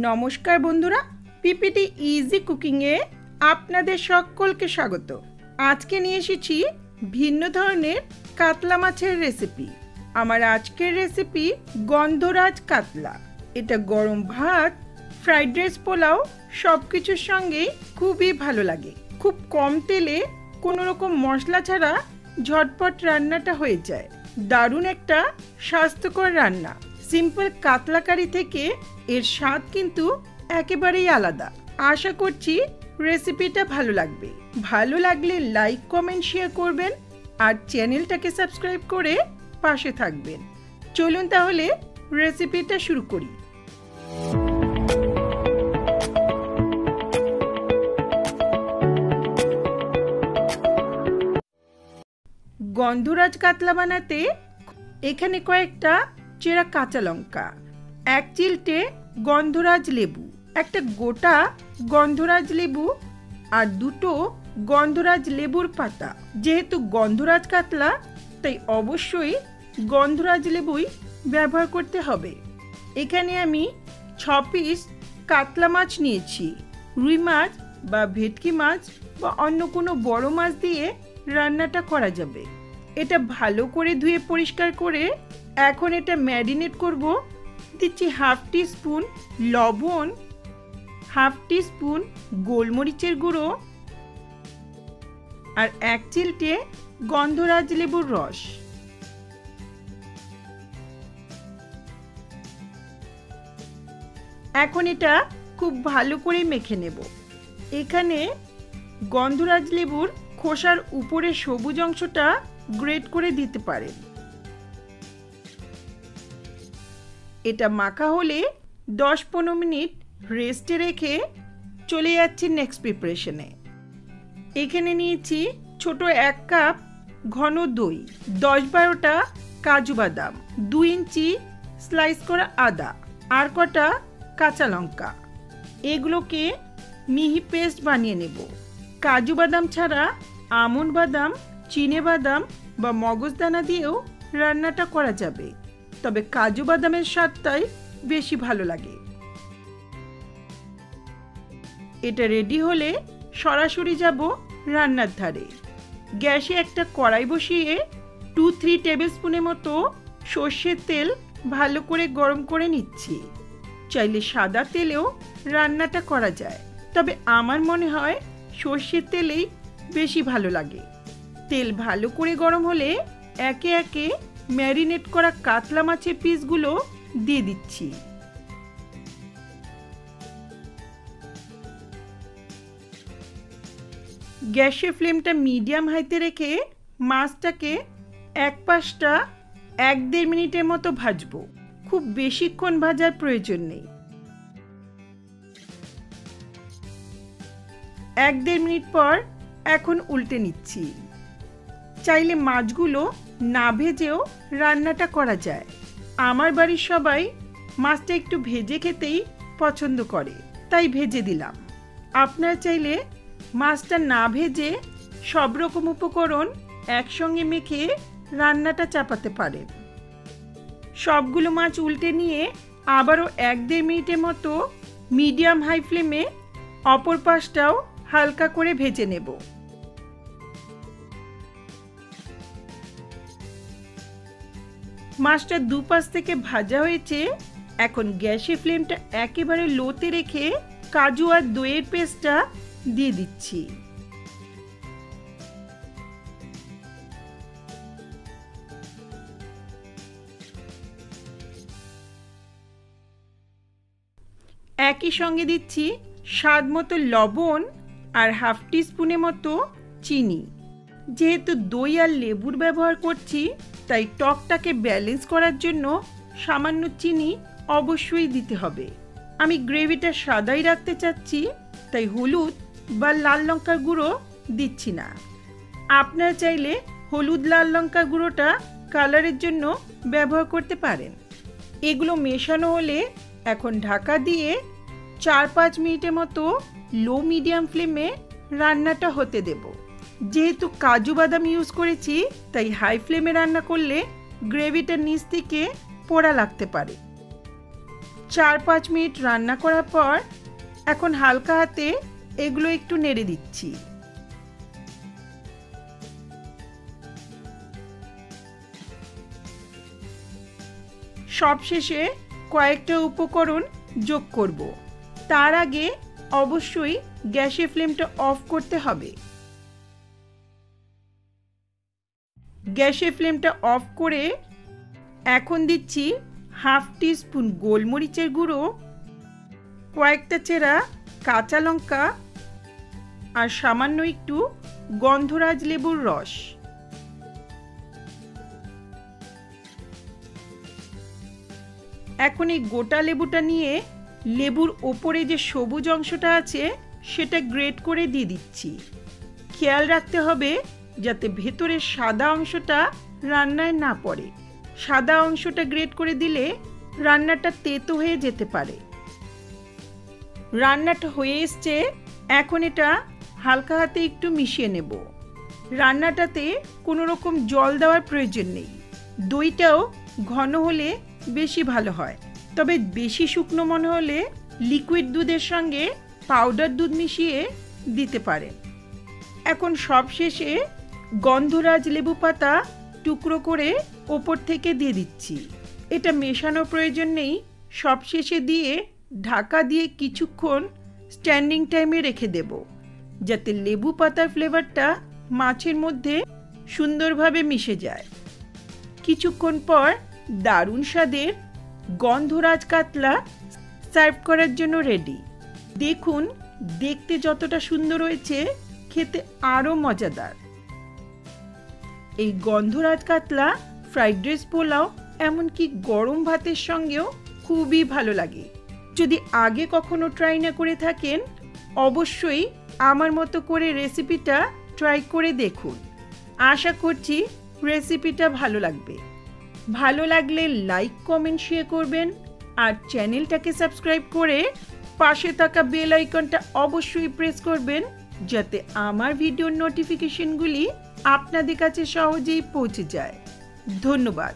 নমস্কার বন্ধুরা, PPT easy কুকিংয়ে আপনাদের সকলকে স্বাগত। আজকে নিয়ে এসেছি ভিন্ন ধরনের কাতলা মাছের রেসিপি। আমার আজকের রেসিপি গন্ধরাজ কাতলা। এটা গরম ভাত, ফ্রাইড রাইস, পোলাও সব কিছুর সঙ্গেই খুবই ভালো লাগে। খুব কম তেলে কোনো রকম মশলা ছাড়া ঝটপট রান্নাটা হয়ে যায়। দারুণ একটা স্বাস্থ্যকর রান্না। সিম্পল কাতলা কারি থেকে এর স্বাদ কিন্তু একেবারেই আলাদা। আশা করছি রেসিপিটা ভালো লাগবে। ভালো লাগলে লাইক, কমেন্ট, শেয়ার করবেন আর চ্যানেলটাকে সাবস্ক্রাইব করে পাশে থাকবেন। চলুন তাহলে রেসিপিটা শুরু করি। গন্ধরাজ কাতলা বানাতে এখানে কয়েকটা চেরা কাঁচা লঙ্কা, এক চিলটে গন্ধরাজ লেবু, একটা গোটা গন্ধরাজ লেবু আর দুটো গন্ধরাজ লেবুর পাতা। যেহেতু গন্ধরাজ কাতলা তাই অবশ্যই গন্ধরাজ লেবুই ব্যবহার করতে হবে। এখানে আমি 6 পিস কাতলা মাছ নিয়েছি। রুই মাছ বা ভেটকি মাছ বা অন্য কোনো বড় মাছ দিয়ে রান্নাটা করা যাবে। এটা ভালো করে ধুয়ে পরিষ্কার করে এখন এটা ম্যারিনেট করব। দিচ্ছি 1/2 টিস্পুন লবণ, 1/2 টিস্পুন গোলমরিচের গুঁড়ো আর 1 চিলটে গন্ধরাজ লেবুর রস। এখন এটা খুব ভালো করে মেখে নেব। এখানে গন্ধরাজ লেবুর খোসার উপরে সবুজ অংশটা গ্রেট করে দিতে পারেন। এটা মাখা হলে 10-15 মিনিট রেস্টে রেখে চলে যাচ্ছি নেক্সট প্রিপারেশনে। এখানে নিয়েছি ছোট 1 কাপ ঘন দই, 10-12টা কাজু বাদাম, 2 ইঞ্চি স্লাইস করা আদা আর কটা কাঁচা লঙ্কা। এগুলোকে মিহি পেস্ট বানিয়ে নেব। কাজু বাদাম ছাড়া আমন্ড বাদাম, চিনে বাদাম বা মগজদানা দিয়েও রান্নাটা করা যাবে, তবে কাজু বাদামের স্বাদটাই বেশি ভালো লাগে। এটা রেডি হলে সরাসরি যাব রান্নার ধারে। গ্যাসে একটা কড়াই বসিয়ে 2-3 টেবিল স্পুনের মতো সর্ষের তেল ভালো করে গরম করে নিচ্ছি। চাইলে সাদা তেলেও রান্নাটা করা যায়, তবে আমার মনে হয় সর্ষের তেলেই বেশি ভালো লাগে। তেল ভালো করে গরম হলে একে একে ম্যারিনেট করা কাতলা মাছের পিসগুলো দিয়ে দিচ্ছি। গ্যাসের ফ্লেমটা মিডিয়াম হাইতে রেখে মাছটাকে এক পাশটা 1-1.5 মিনিটের মতো ভাজবো। খুব বেশিক্ষণ ভাজার প্রয়োজন নেই। 1-1.5 মিনিট পর এখন উল্টে নিচ্ছি। চাইলে মাছগুলো না ভেজেও রান্নাটা করা যায়। আমার বাড়ির সবাই মাছটা একটু ভেজে খেতেই পছন্দ করে, তাই ভেজে দিলাম। আপনারা চাইলে মাছটা না ভেজে সব রকম উপকরণ একসঙ্গে মেখে রান্নাটা চাপাতে পারেন। সবগুলো মাছ উল্টে নিয়ে আবারও 1-1.5 মিনিটের মতো মিডিয়াম হাই ফ্লেমে অপর পাশটাও হালকা করে ভেজে নেব। মাছটা দুপাশ থেকে ভাজা হয়েছে। এখন গ্যাসের ফ্লেমটা একেবারে লোতে রেখে কাজু আর দইয়ের পেস্টটা দিয়ে দিচ্ছি। একই সঙ্গে দিচ্ছি স্বাদ মতো লবণ আর 1/2 টিস্পুনের মতো চিনি। যেহেতু দই আর লেবুর ব্যবহার করছি তাই টকটাকে ব্যালেন্স করার জন্য সামান্য চিনি অবশ্যই দিতে হবে। আমি গ্রেভিটা সাদাই রাখতে চাচ্ছি, তাই হলুদ বা লাল লঙ্কার গুঁড়ো দিচ্ছি না। আপনারা চাইলে হলুদ লাল লঙ্কার গুঁড়োটা কালারের জন্য ব্যবহার করতে পারেন। এগুলো মেশানো হলে এখন ঢাকা দিয়ে 4-5 মিনিটের মতো লো মিডিয়াম ফ্লেমে রান্নাটা হতে দেব। যেহেতু কাজু বাদাম ইউজ করেছি তাই হাই ফ্লেমে রান্না করলে গ্রেভিটা নিচ থেকে পোড়া লাগতে পারে। 4-5 মিনিট রান্না করার পর এখন হালকা হাতে এগুলো একটু নেড়ে দিচ্ছি। সবশেষে কয়েকটা উপকরণ যোগ করব। তার আগে অবশ্যই গ্যাসের ফ্লেমটা অফ করতে হবে। গ্যাসের ফ্লেমটা অফ করে এখন দিচ্ছি হাফ টিস্পুন গোলমরিচের গুঁড়ো, কয়েকটা চেরা কাঁচা লঙ্কা আর সামান্য একটু গন্ধরাজ লেবুর রস। এখন এই গোটা লেবুটা নিয়ে লেবুর ওপরে যে সবুজ অংশটা আছে সেটা গ্রেট করে দিয়ে দিচ্ছি। খেয়াল রাখতে হবে যাতে ভেতরের সাদা অংশটা রান্নায় না পড়ে। সাদা অংশটা গ্রেট করে দিলে রান্নাটা তেতো হয়ে যেতে পারে। রান্নাটা হয়ে এসছে, এখন এটা হালকা হাতে একটু মিশিয়ে নেব। রান্নাটাতে কোনো রকম জল দেওয়ার প্রয়োজন নেই। দইটাও ঘন হলে বেশি ভালো হয়, তবে বেশি শুকনো মনে হলে লিকুইড দুধের সঙ্গে পাউডার দুধ মিশিয়ে দিতে পারেন। এখন সবশেষে গন্ধরাজ লেবু পাতা টুকরো করে ওপর থেকে দিয়ে দিচ্ছি। এটা মেশানোর প্রয়োজন নেই, সবশেষে দিয়ে ঢাকা দিয়ে কিছুক্ষণ স্ট্যান্ডিং টাইমে রেখে দেব, যাতে লেবু পাতার ফ্লেভারটা মাছের মধ্যে সুন্দরভাবে মিশে যায়। কিছুক্ষণ পর দারুণ স্বাদের গন্ধরাজ কাতলা সার্ভ করার জন্য রেডি। দেখুন, দেখতে যতটা সুন্দর হয়েছে, খেতে আরও মজাদার। এই গন্ধরাজ কাতলা ফ্রাইড রাইস, পোলাও, এমনকি গরম ভাতের সঙ্গেও খুবই ভালো লাগে। যদি আগে কখনো ট্রাই না করে থাকেন, অবশ্যই আমার মতো করে রেসিপিটা ট্রাই করে দেখুন। আশা করছি রেসিপিটা ভালো লাগবে। ভালো লাগলে লাইক, কমেন্ট, শেয়ার করবেন আর চ্যানেলটাকে সাবস্ক্রাইব করে পাশে থাকা বেল আইকনটা অবশ্যই প্রেস করবেন, যাতে আমার ভিডিওর নোটিফিকেশনগুলি আপনাদের কাছে সহজেই পৌঁছে যায়। ধন্যবাদ।